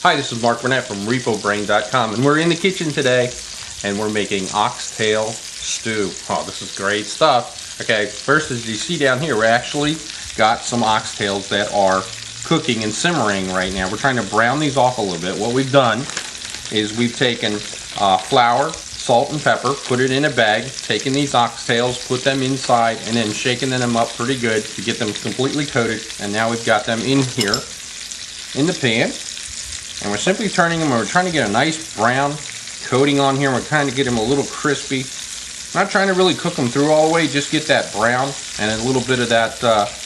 Hi, this is Mark Burnett from RePoBrain.com, and we're in the kitchen today and we're making oxtail stew. Oh, this is great stuff. Okay, first, as you see down here, we actually got some oxtails that are cooking and simmering right now. We're trying to brown these off a little bit. What we've done is we've taken flour, salt, and pepper, put it in a bag, taken these oxtails, put them inside, and then shaking them up pretty good to get them completely coated. And now we've got them in here in the pan. And we're simply turning them, and we're trying to get a nice brown coating on here. We're trying to get them a little crispy. Not trying to really cook them through all the way, just get that brown and a little bit of that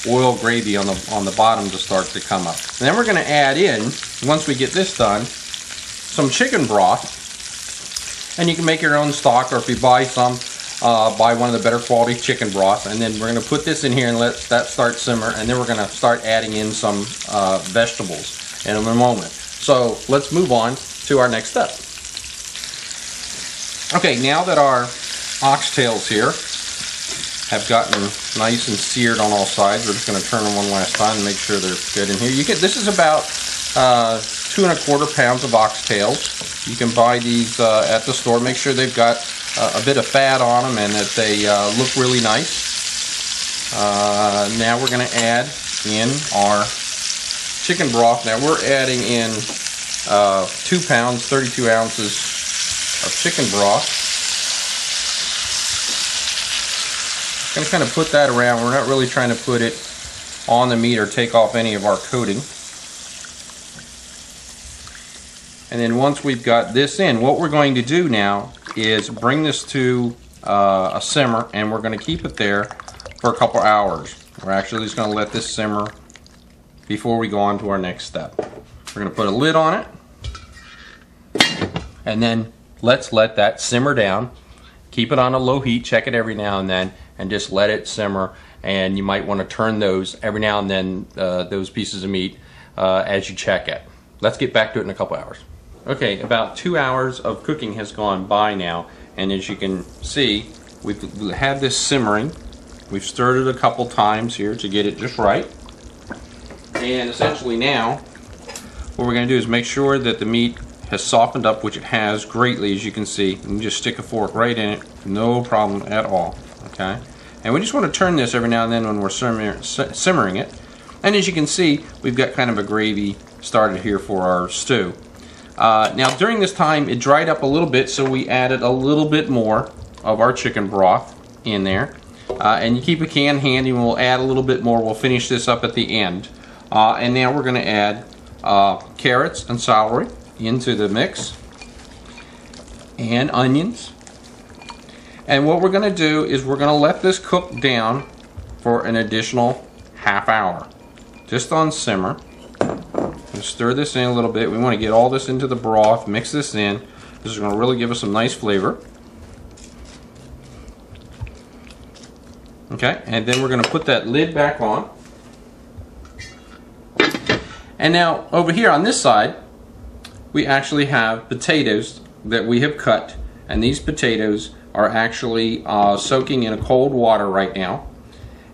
oil gravy on the bottom to start to come up. And then we're going to add in, once we get this done, some chicken broth. And you can make your own stock, or if you buy some, buy one of the better quality chicken broth. And then we're going to put this in here and let that start simmer. And then we're going to start adding in some vegetables in a moment. So let's move on to our next step. Okay, now that our oxtails here have gotten nice and seared on all sides, we're just going to turn them one last time and make sure they're good in here. This is about 2 1/4 pounds of oxtails. You can buy these at the store. Make sure they've got a bit of fat on them and that they look really nice. Now we're going to add in our chicken broth. Now we're adding in 2 pounds, 32 ounces of chicken broth. I'm going to kind of put that around. We're not really trying to put it on the meat or take off any of our coating. And then once we've got this in, what we're going to do now is bring this to a simmer, and we're going to keep it there for a couple hours. We're actually just going to let this simmer before we go on to our next step. We're going to put a lid on it, and then let's let that simmer down. Keep it on a low heat, check it every now and then, and just let it simmer. And you might want to turn those every now and then, those pieces of meat, as you check it. Let's get back to it in a couple hours. Okay, about 2 hours of cooking has gone by now, and as you can see, we've had this simmering. We've stirred it a couple times here to get it just right. And essentially now, what we're going to do is make sure that the meat has softened up, which it has greatly, as you can see. You can just stick a fork right in it, no problem at all. Okay, and we just want to turn this every now and then when we're simmering it. And as you can see, we've got kind of a gravy started here for our stew. Now during this time, it dried up a little bit, so we added a little bit more of our chicken broth in there. And you keep a can handy, and we'll add a little bit more. We'll finish this up at the end. And now we're going to add carrots and celery into the mix, and onions. And what we're going to do is we're going to let this cook down for an additional half hour, just on simmer. Stir this in a little bit. We want to get all this into the broth, mix this in. This is going to really give us some nice flavor. Okay, and then we're going to put that lid back on. And now over here on this side, we actually have potatoes that we have cut, and these potatoes are actually soaking in a cold water right now.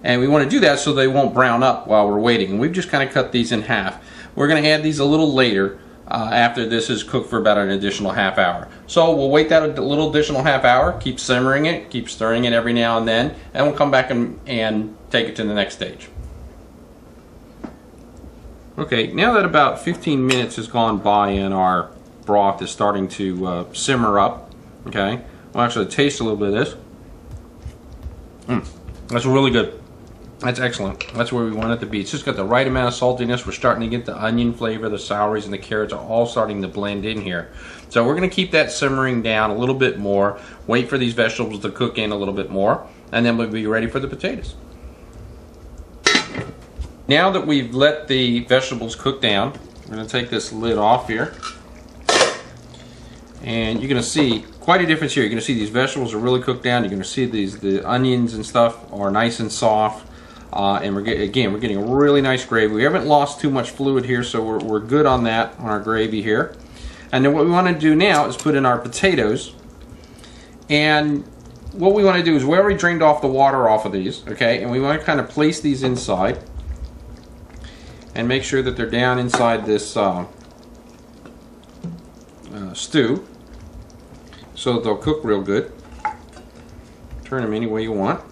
And we want to do that so they won't brown up while we're waiting. And we've just kind of cut these in half. We're going to add these a little later after this is cooked for about an additional half hour. So we'll wait that a little additional half hour, keep simmering it, keep stirring it every now and then, and we'll come back and take it to the next stage. Okay, now that about 15 minutes has gone by and our broth is starting to simmer up, okay, we'll actually taste a little bit of this. That's really good. That's excellent. That's where we want it to be. It's just got the right amount of saltiness. We're starting to get the onion flavor, the celeries, and the carrots are all starting to blend in here. So we're going to keep that simmering down a little bit more, wait for these vegetables to cook in a little bit more, and then we'll be ready for the potatoes. Now that we've let the vegetables cook down, we're going to take this lid off here. And you're going to see quite a difference here. You're going to see these vegetables are really cooked down. You're going to see the onions and stuff are nice and soft. And we're getting a really nice gravy. We haven't lost too much fluid here, so we're good on that, on our gravy here. And then what we want to do now is put in our potatoes. And what we want to do is we already drained off the water off of these, okay? And we want to kind of place these inside and make sure that they're down inside this stew, so that they'll cook real good. Turn them any way you want.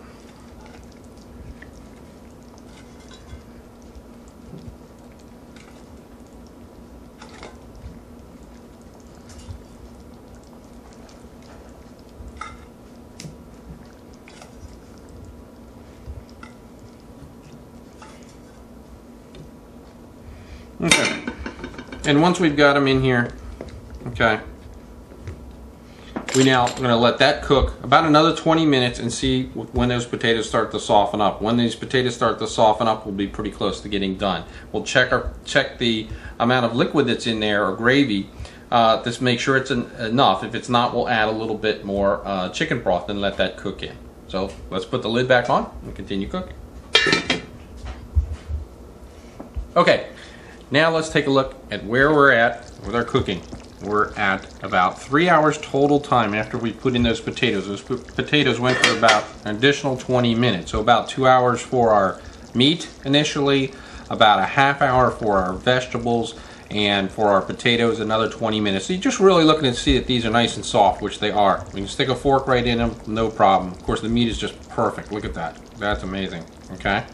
Okay, and once we've got them in here, okay, we now going to let that cook about another 20 minutes and see when those potatoes start to soften up. When these potatoes start to soften up, we'll be pretty close to getting done. We'll check the amount of liquid that's in there, or gravy, to make sure it's enough. If it's not, we'll add a little bit more chicken broth and let that cook in. So let's put the lid back on and continue cooking. Okay. Now let's take a look at where we're at with our cooking. We're at about 3 hours total time after we put in those potatoes. Those potatoes went for about an additional 20 minutes. So about 2 hours for our meat initially, about a half hour for our vegetables, and for our potatoes another 20 minutes. So you're just really looking to see that these are nice and soft, which they are. We can stick a fork right in them, no problem. Of course the meat is just perfect. Look at that. That's amazing. Okay.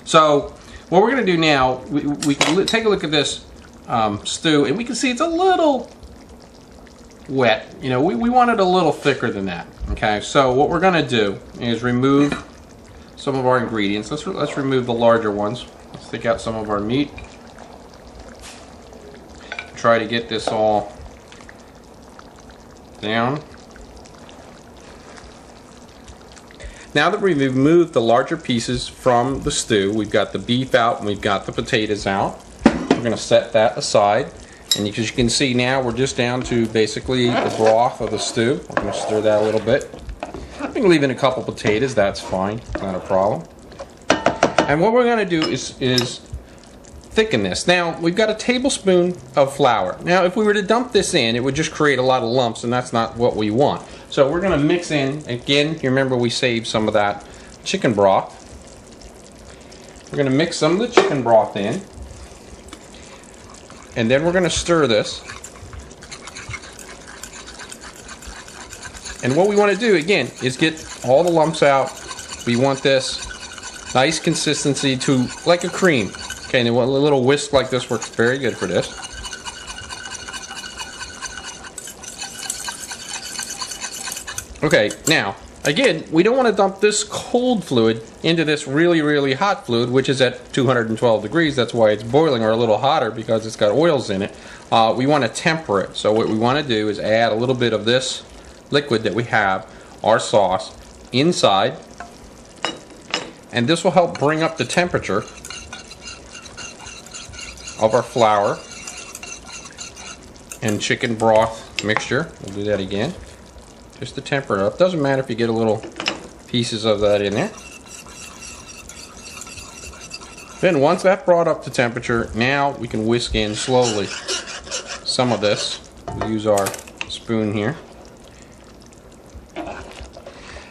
So what we're going to do now, we can take a look at this stew, and we can see it's a little wet. You know, we want it a little thicker than that. Okay, so what we're going to do is remove some of our ingredients. Let's remove the larger ones. Let's take out some of our meat. Try to get this all down. Now that we've removed the larger pieces from the stew, we've got the beef out and we've got the potatoes out. We're going to set that aside. And as you can see now, we're just down to basically the broth of the stew. We're going to stir that a little bit. We can leave in a couple potatoes, that's fine, not a problem. And what we're going to do is thicken this. Now, we've got a tablespoon of flour. Now, if we were to dump this in, it would just create a lot of lumps, and that's not what we want. So we're going to mix in, again, you remember we saved some of that chicken broth. We're going to mix some of the chicken broth in, and then we're going to stir this. And what we want to do, again, is get all the lumps out. We want this nice consistency to like a cream. Okay, and a little whisk like this works very good for this. Okay, now, again, we don't want to dump this cold fluid into this really, really hot fluid, which is at 212 degrees. That's why it's boiling, or a little hotter, because it's got oils in it. We want to temper it. So what we want to do is add a little bit of this liquid that we have, our sauce, inside. And this will help bring up the temperature of our flour and chicken broth mixture. We'll do that again, just to temper it up. Doesn't matter if you get a little pieces of that in there. Then once that's brought up to temperature, now we can whisk in slowly some of this. We'll use our spoon here.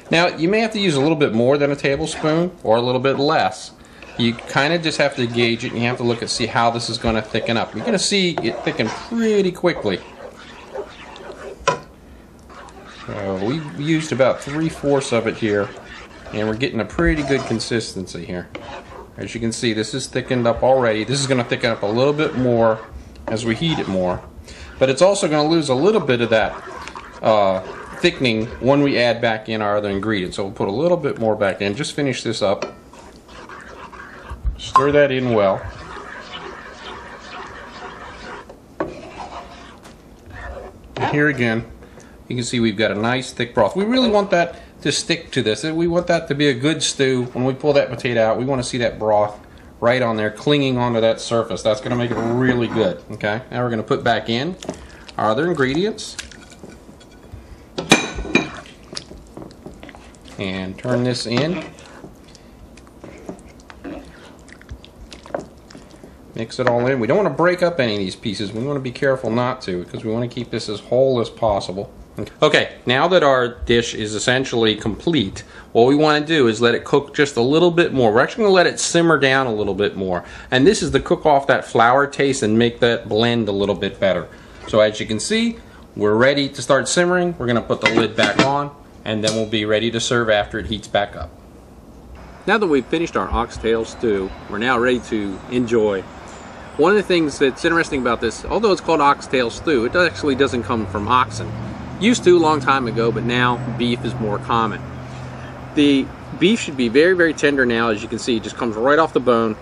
Now you may have to use a little bit more than a tablespoon or a little bit less. You kind of just have to gauge it, and you have to look and see how this is going to thicken up. You're going to see it thicken pretty quickly. We used about 3/4 of it here, and we're getting a pretty good consistency here. As you can see, this is thickened up already. This is going to thicken up a little bit more as we heat it more. But it's also going to lose a little bit of that thickening when we add back in our other ingredients. So we'll put a little bit more back in. Just finish this up. Stir that in well. And here again, you can see we've got a nice thick broth. We really want that to stick to this. We want that to be a good stew. When we pull that potato out, we want to see that broth right on there, clinging onto that surface. That's going to make it really good. Okay, now we're going to put back in our other ingredients. And turn this in. Mix it all in. We don't want to break up any of these pieces. We want to be careful not to, because we want to keep this as whole as possible. Okay, now that our dish is essentially complete, what we want to do is let it cook just a little bit more. We're actually going to let it simmer down a little bit more. And this is to cook off that flour taste and make that blend a little bit better. So as you can see, we're ready to start simmering. We're gonna put the lid back on, and then we'll be ready to serve after it heats back up. Now that we've finished our oxtail stew, we're now ready to enjoy. One of the things that's interesting about this, although it's called oxtail stew, it actually doesn't come from oxen. Used to a long time ago, but now beef is more common. The beef should be very, very tender now. As you can see, it just comes right off the bone.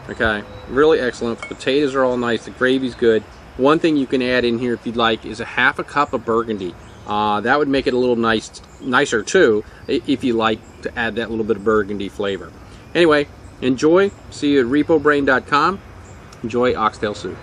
Okay, really excellent. The potatoes are all nice. The gravy's good. One thing you can add in here if you'd like is a half a cup of burgundy. That would make it a little nicer too, if you like to add that little bit of burgundy flavor. Anyway, enjoy. See you at RePoBrain.com. Enjoy oxtail stew.